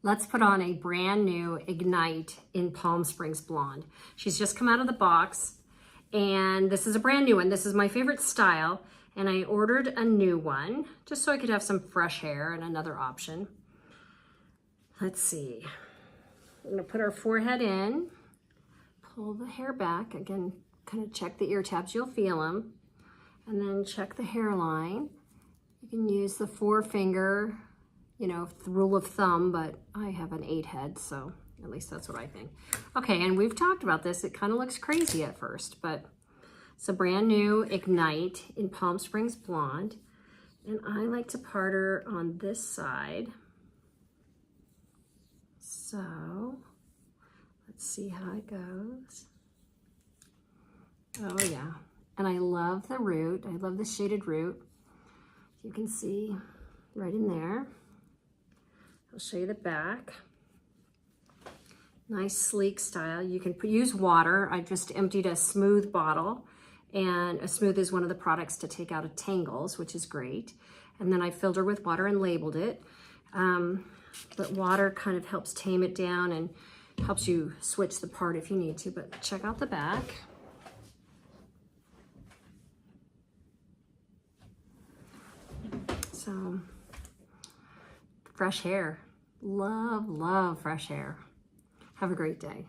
let's put on a brand new Ignite in Palm Springs Blonde. She's just come out of the box, and this is a brand new one. This is my favorite style, and I ordered a new one just so I could have some fresh hair and another option. Let's see. We're gonna put our forehead in, pull the hair back. Again, kind of check the ear tabs, you'll feel them. And then check the hairline. You can use the forefinger, you know, rule of thumb, but I have an 8 head, so at least that's what I think. Okay, and we've talked about this. It kind of looks crazy at first, but it's a brand new Ignite in Palm Springs Blonde. And I like to part her on this side. So let's see how it goes. Oh yeah. And I love the root. I love the shaded root. You can see right in there. I'll show you the back. Nice sleek style. You can use water. I just emptied a Smooth bottle, and a Smooth is one of the products to take out tangles, which is great. And then I filled her with water and labeled it. But water kind of helps tame it down and helps you switch the part if you need to. But check out the back. So, fresh hair. Love, love fresh hair. Have a great day.